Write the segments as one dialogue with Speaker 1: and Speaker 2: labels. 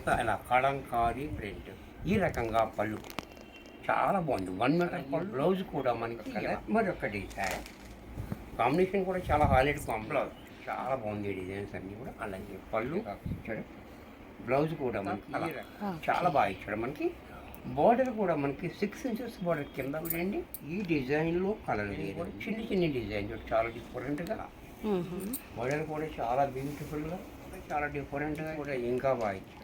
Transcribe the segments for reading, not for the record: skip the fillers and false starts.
Speaker 1: అంతా ఇలా కలంకారీ ప్రింట్ ఈ రకంగా పళ్ళు చాలా బాగుంది. 1 మీటర్ పళ్ళు. బ్లౌజ్ కూడా మనకి మరొక డిజైన్ కాంబినేషన్ కూడా చాలా హైలైట్ బ్లౌజ్ చాలా బాగుంది. డిజైన్స్ అన్నీ కూడా అలాగే పళ్ళు ఇచ్చాడు. బ్లౌజ్ కూడా మనకి అలా చాలా బాగా ఇచ్చాడు. మనకి బార్డర్ కూడా మనకి 6 ఇంచెస్ బార్డర్ కింద చూడండి. ఈ డిజైన్లో కలర్ లేదు, చిన్న చిన్న డిజైన్ చాలా డిఫరెంట్గా. బార్డర్ కూడా చాలా బ్యూటిఫుల్గా, చాలా డిఫరెంట్గా కూడా ఇంకా బాగా ఇచ్చాడు.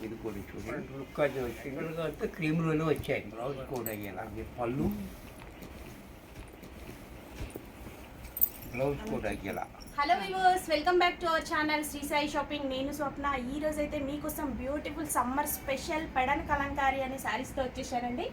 Speaker 1: ఇది కూడా చూడండి లుక్ అది సింగిల్గా అయితే క్రీమ్లోనే వచ్చాయి. బ్లౌజ్ కూడా అలాగే పళ్ళు, బ్లౌజ్ కూడా ఇలా.
Speaker 2: Hello viewers, welcome back to our channel Sri Sai shopping. నేను స్వప్న. ఈ రోజు అయితే మీకోసం beautiful summer special Pedana Kalamkari అనే శారీస్తో వచ్చేసానండి.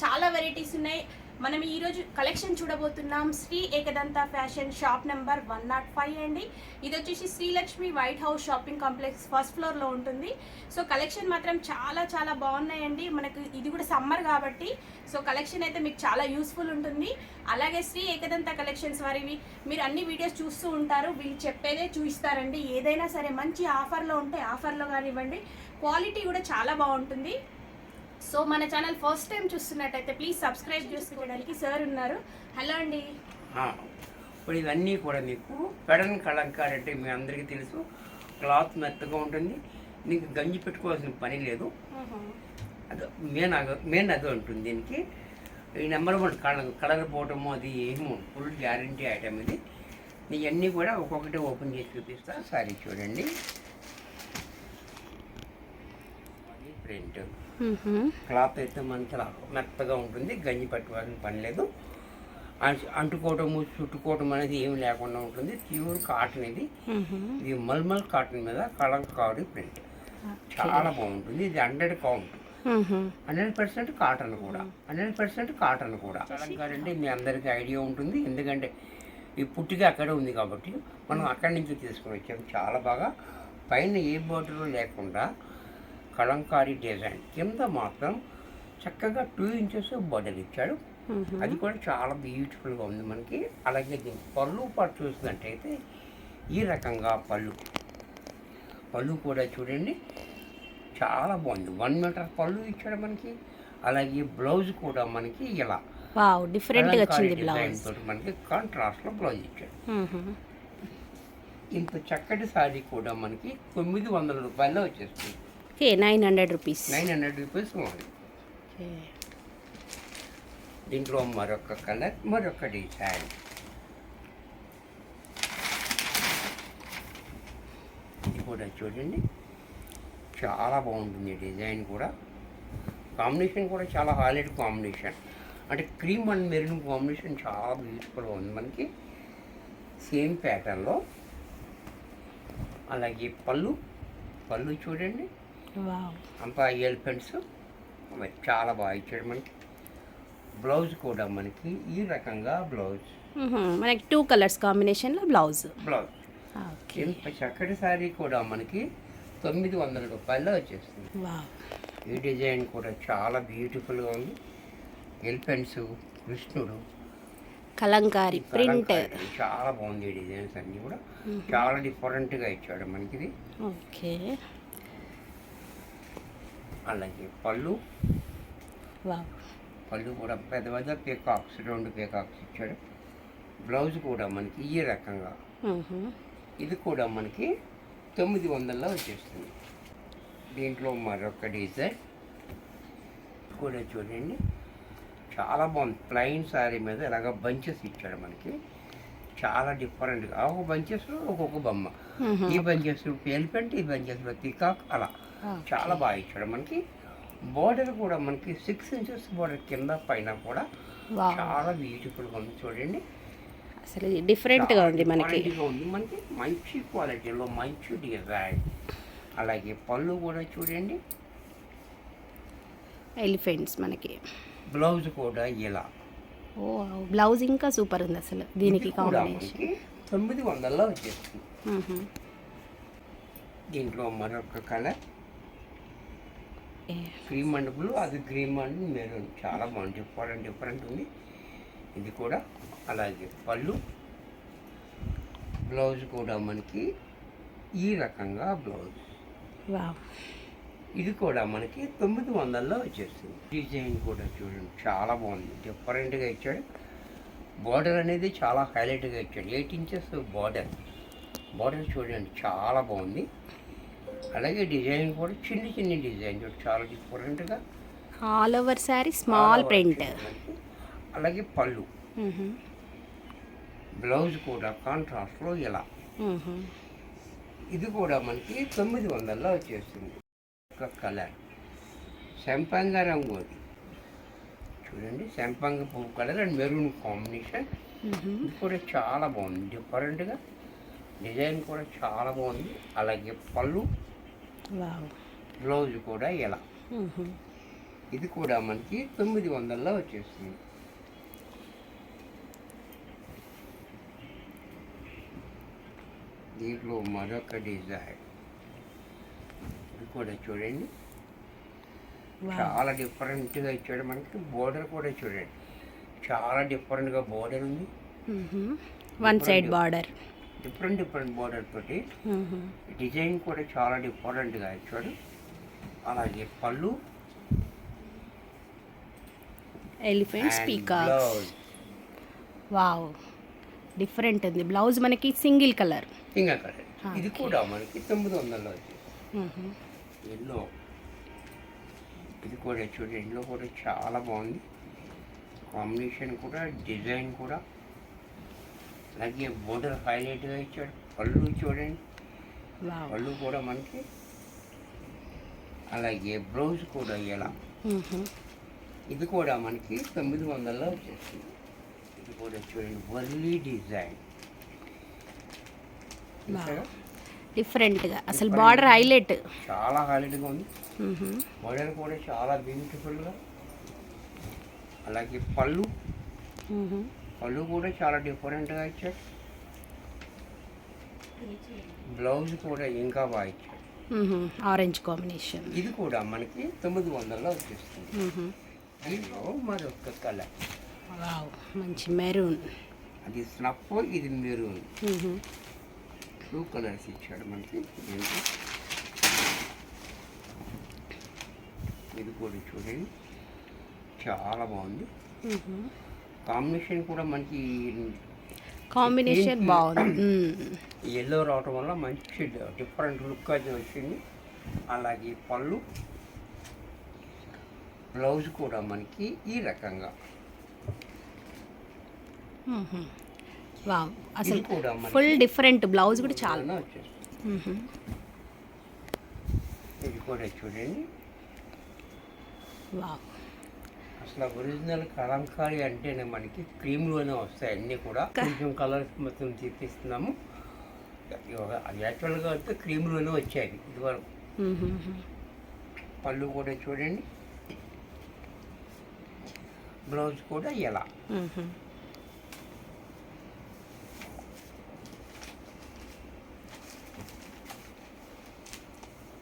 Speaker 2: చాలా వెరైటీస్ ఉన్నాయి. మనం ఈరోజు కలెక్షన్ చూడబోతున్నాం Sri Ekadanta fashion shop number 105 అండి. ఇది వచ్చేసి Srilakshmi white house shopping complex first ఫ్లోర్లో ఉంటుంది. సో కలెక్షన్ మాత్రం చాలా చాలా బాగున్నాయండి. మనకు ఇది కూడా సమ్మర్ కాబట్టి సో కలెక్షన్ అయితే మీకు చాలా యూస్ఫుల్ ఉంటుంది. అలాగే శ్రీ ఏకదంత కలెక్షన్స్ వారివి మీరు అన్ని వీడియోస్ చూస్తూ ఉంటారు. వీళ్ళు చెప్పేదే చూపిస్తారండి. ఏదైనా సరే మంచి ఆఫర్లో ఉంటే ఆఫర్లో కానివ్వండి, క్వాలిటీ కూడా చాలా బాగుంటుంది. సో మన ఛానల్ ఫస్ట్ టైం చూస్తున్నట్టయితే ప్లీజ్ సబ్స్క్రైబ్ చేసుకోవడానికి సార్ ఉన్నారు. హలో అండి.
Speaker 1: ఇప్పుడు ఇవన్నీ కూడా మీకు పెడన్ కలంకారీ అంటే మీ అందరికీ తెలుసు. క్లాత్ మెత్తగా ఉంటుంది, నీకు గంజి పెట్టుకోవాల్సిన పని లేదు. అదే మెయిన్ అదే ఉంటుంది దీనికి. ఈ నెంబర్ 1 కలర్ పోవటము అది ఏమో ఫుల్ గ్యారంటీ ఐటమ్ ఇది. ఇవన్నీ కూడా ఒక్కొక్కటి ఓపెన్ చేసి చూపిస్తా. సారీ చూడండి, ప్రింట్ క్లాత్ అయితే మనకి మెత్తగా ఉంటుంది, గంజి పట్టుకోవాల్సిన పని లేదు. అంటుకోవటము చుట్టుకోవటం అనేది ఏమి లేకుండా ఉంటుంది. ప్యూర్ కాటన్ ఇది. ఇది మల్మల్ కాటన్ మీద కలంకారీ ప్రింట్ చాలా బాగుంటుంది. ఇది 100 కౌంట్, 100% కాటన్ కూడా, 100% కాటన్ కూడా. కలంకారీ అంటే మీ అందరికీ ఐడియా ఉంటుంది, ఎందుకంటే ఈ పుట్టిగా అక్కడే ఉంది కాబట్టి మనం అక్కడి నుంచి తీసుకుని వచ్చాము. చాలా బాగా పైన ఏ బోర్డర్ లేకుండా కలంకారీ డిజైన్, కింద మాత్రం చక్కగా 2 ఇంచెస్ బోర్డర్ ఇచ్చాడు. అది కూడా చాలా బ్యూటిఫుల్గా ఉంది మనకి. అలాగే దీనికి పళ్ళు పాటు చూసినట్టయితే ఈ రకంగా పళ్ళు కూడా చూడండి చాలా బాగుంది. 1 మీటర్ పళ్ళు ఇచ్చాడు మనకి. అలాగే బ్లౌజ్ కూడా మనకి ఇలా
Speaker 2: డిఫరెంట్గా
Speaker 1: డిజైన్ తోటి మనకి కాంట్రాస్ట్లో బ్లౌజ్ ఇచ్చాడు. ఇంత చక్కటి సారీ కూడా మనకి 900 రూపాయల్లో వచ్చేస్తుంది.
Speaker 2: 900 రూపీస్.
Speaker 1: 900 రూపీస్ ఉంది. దీంట్లో మరొక కలర్, మరొక డిజైన్. ఇది కూడా చూడండి చాలా బాగుంటుంది. డిజైన్ కూడా కాంబినేషన్ కూడా చాలా హైలైట్ కాంబినేషన్. అంటే క్రీమ్ అండ్ మెరూన్ కాంబినేషన్ చాలా బ్యూటిఫుల్గా ఉంది మనకి. సేమ్ ప్యాటర్న్లో. అలాగే పళ్ళు చూడండి అంతా ఎలిఫెంట్స్ చాలా బాగా ఇచ్చాడు మనకి. బ్లౌజ్ కూడా మనకి ఈ రకంగా బ్లౌజ్
Speaker 2: మనకి 2 కలర్స్ కాంబినేషన్లో బ్లౌజ్.
Speaker 1: ఇంత చక్కటి సారీ కూడా మనకి 900 రూపాయల్లో వచ్చేస్తుంది. ఈ డిజైన్ కూడా చాలా బ్యూటిఫుల్గా ఉంది. ఎలిఫెంట్స్, కృష్ణుడు,
Speaker 2: కలంకారీ ప్రింట్
Speaker 1: చాలా బాగుంది. ఈ డిజైన్స్ అన్నీ కూడా చాలా డిఫరెంట్గా ఇచ్చాడు మనకి ఇది.
Speaker 2: ఓకే.
Speaker 1: అలాగే పళ్ళు కూడా పెద్ద పెద్ద పీకాక్స్, 2 పీకాక్స్ ఇచ్చాడు. బ్లౌజ్ కూడా మనకి ఈ రకంగా. ఇది కూడా మనకి 900లో వచ్చేస్తుంది. దీంట్లో మరొక డిజైన్ కూడా చూడండి చాలా బాగుంది. ప్లెయిన్ శారీ మీద ఇలాగ బంచెస్ ఇచ్చాడు మనకి. చాలా డిఫరెంట్గా ఒక బంచెస్లో ఒక్కొక్క బొమ్మ. ఈ బంచెస్ ఎలిఫెంట్, ఈ బంచెస్లో పీకాక్, అలా చాలా బాగా ఇచ్చాడు మనకి. బోర్డర్ కూడా మనకి 6 ఇంచెస్ బోర్డర్ కింద పైన కూడా చాలా బ్యూటిఫుల్గా ఉంది. చూడండి
Speaker 2: అసలు డిఫరెంట్గా ఉంది మనకి.
Speaker 1: మంచి క్వాలిటీలో మంచి డిజైన్. అలాగే పళ్ళు కూడా చూడండి
Speaker 2: ఎలిఫెంట్స్ మనకి.
Speaker 1: బ్లౌజ్ కూడా ఇలా.
Speaker 2: బ్లౌజ్ ఇంకా సూపర్ ఉంది అసలు. దీనికి కాంబినేషన్
Speaker 1: 900లో వచ్చేస్తుంది. దీంట్లో మరొక కలర్ క్రీమ్ అండ్ బ్లూ, అది క్రీమ్ అండ్ మెరూన్ చాలా బాగుంది. డిఫరెంట్ ఉంది ఇది కూడా. అలాగే పళ్ళు, బ్లౌజ్ కూడా మనకి ఈ రకంగా బ్లౌజ్
Speaker 2: వావ్.
Speaker 1: ఇది కూడా మనకి 900లో వచ్చేస్తుంది. డిజైన్ కూడా చూడండి చాలా బాగుంది, డిఫరెంట్గా ఇచ్చాడు. బార్డర్ అనేది చాలా హైలైట్గా ఇచ్చాడు. 8 ఇంచెస్ బార్డర్ చూడండి చాలా బాగుంది. అలాగే డిజైన్ కూడా చిన్ని చిన్ని డిజైన్ చూడండి చాలా డిఫరెంట్గా.
Speaker 2: All over sari small print.
Speaker 1: అలాగే పళ్ళు, బ్లౌజ్ కూడా కాంట్రాస్ట్లో ఇలా. ఇది కూడా మనకి 900లో వచ్చేస్తుంది. ఒక కలర్ సంపంగ రంగు, అది చూడండి సంపంగ పువ్వు కలర్ అండ్ మెరూన్ కాంబినేషన్. ఇది కూడా చాలా బాగుంది, డిఫరెంట్గా డిజైన్ కూడా చాలా బాగుంది. అలాగే పళ్ళు, బ్లౌజ్ కూడా ఇలా. ఇది కూడా మనకి 900లో వచ్చేస్తుంది. దీంట్లో మరొక డిజైన్, ఇది కూడా చూడండి చాలా డిఫరెంట్గా ఇచ్చాడు మనకి. బోర్డర్ కూడా చూడండి చాలా డిఫరెంట్గా బోర్డర్ ఉంది.
Speaker 2: One side border,
Speaker 1: different border తోటి డిజైన్ కూడా చాలా డిఫరెంట్గా ఇచ్చాడు. అలాగే పళ్ళు,
Speaker 2: ఎలిఫెంట్స్, పీకాక్స్. వావ్, డిఫరెంట్ ఉంది. బ్లౌజ్ మనకి సింగిల్ కలర్.
Speaker 1: ఇది కూడా మనకి 900లో వచ్చేసి. ఎల్లో, ఇది కూడా చూడండి ఎల్లో కూడా చాలా బాగుంది కాంబినేషన్ కూడా, డిజైన్ కూడా. అలాగే బోర్డర్ హైలైట్గా ఇచ్చాడు. పళ్ళు చూడండి, పళ్ళు కూడా మనకి. అలాగే బ్లౌజ్ కూడా ఎలా. ఇది కూడా మనకి 900లో వచ్చేస్తుంది. ఇది కూడా చూడండి వర్లీ డిజైన్,
Speaker 2: డిఫరెంట్గా అసలు బార్డర్ హైలైట్,
Speaker 1: చాలా హైలైట్గా ఉంది. బార్డర్ కూడా చాలా బ్యూటిఫుల్గా. అలాగే పళ్ళు కూడా చాలా డిఫరెంట్గా ఇచ్చాడు. బ్లౌజ్ కూడా ఇంకా బాగా ఇచ్చాడు,
Speaker 2: ఆరెంజ్ కాంబినేషన్.
Speaker 1: ఇది కూడా మనకి 900లో వచ్చేస్తుంది. దీంట్లో మరొక కలర్,
Speaker 2: మంచి మెరూన్.
Speaker 1: అది స్నఫ్, ఇది మెరూన్. 2 కలర్స్ ఇచ్చాడు మనకి. ఇది కూడా చూడండి చాలా బాగుంది. కాంబినేషన్ కూడా మనకి
Speaker 2: కాంబినేషన్ బాగుంది.
Speaker 1: ఎల్లో రావటం వల్ల మంచి డిఫరెంట్ లుక్ అది వచ్చింది. అలాగే పళ్ళు, బ్లౌజ్ కూడా మనకి ఈ రకంగా.
Speaker 2: వావ్, అసలు ఫుల్ డిఫరెంట్. బ్లౌజ్ కూడా చాలా
Speaker 1: వచ్చేస్తుంది. ఇది కూడా చూడండి.
Speaker 2: వావ్,
Speaker 1: అసలు ఒరిజినల్ కలంకారీ అంటేనే మనకి క్రీమ్లోనే వస్తాయి అన్నీ కూడా. కొంచెం కలర్స్ మొత్తం తీపిస్తున్నాము. అది యాక్చువల్గా అయితే క్రీమ్లోనే వచ్చాయి ఇదివరకు. పళ్ళు కూడా చూడండి, బ్లౌజ్ కూడా ఎలా.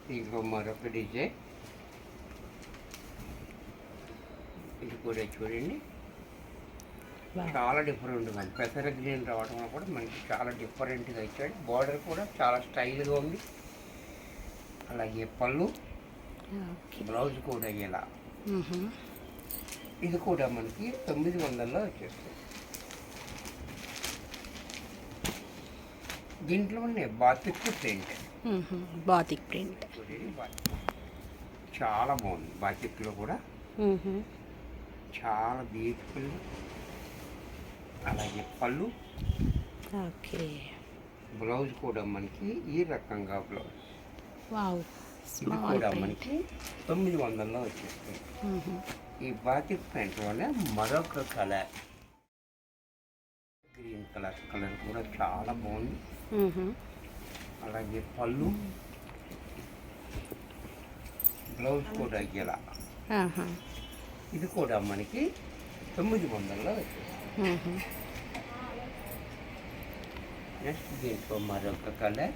Speaker 1: దీంట్లో మరొక డిజైన్, ఇది కూడా చూడండి చాలా డిఫరెంట్గా ఉంది. పెసర గ్రీన్ రావడం వల్ల కూడా మనకి చాలా డిఫరెంట్గా ఇచ్చాడు. బార్డర్ కూడా చాలా స్టైల్గా ఉంది. అలాగే పళ్ళు, బ్లౌజ్ కూడా ఇలా. ఇది కూడా మనకి 900లో వచ్చేస్తుంది. దీంట్లోనే బాతిక్ ప్రింట్, చాలా బాగుంది. బాతిక్లో కూడా చాలా బ్యూటిఫుల్. అలాగే పళ్ళు, బ్లౌజ్ కూడా మనకి ఈ రకంగా బ్లౌజ్. ఇది కూడా మనకి 900లో వచ్చేస్తుంది. ఈ బాతిక్ ప్రింట్లోనే మరొక కలర్, గ్రీన్ కలర్ కూడా చాలా బాగుంది. అలాగే పళ్ళు, బ్లౌజ్ కూడా ఇలా. ఇది కూడా మనకి 900లో వచ్చేస్తుంది. నెక్స్ట్ దీంట్లో మరొక కలర్,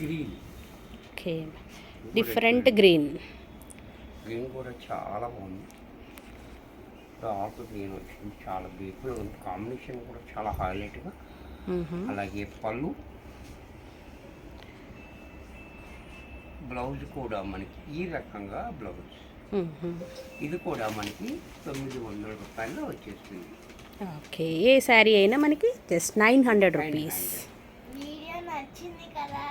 Speaker 1: గ్రీన్.
Speaker 2: డిఫరెంట్ గ్రీన్
Speaker 1: కూడా చాలా బాగుంది. డార్క్ గ్రీన్ వచ్చింది, చాలా బ్యూటిఫుల్ ఉంది. కాంబినేషన్ కూడా చాలా హైలైట్గా. అలాగే పళ్ళు, బ్లౌజ్ కూడా మనకి ఈ రకంగా బ్లౌజ్. ఇది కూడా మనకి 900 రూపాయల్లో వచ్చేస్తుంది.
Speaker 2: ఓకే, ఏ శారీ అయినా మనకి జస్ట్ 900 రూపీస్.
Speaker 3: వీడియో నచ్చింది కదా,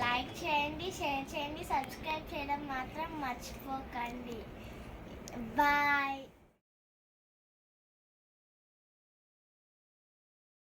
Speaker 3: లైక్ చేయండి, షేర్ చేయండి, సబ్స్క్రైబ్ చేయడం మాత్రం మర్చిపోకండి. బాయ్.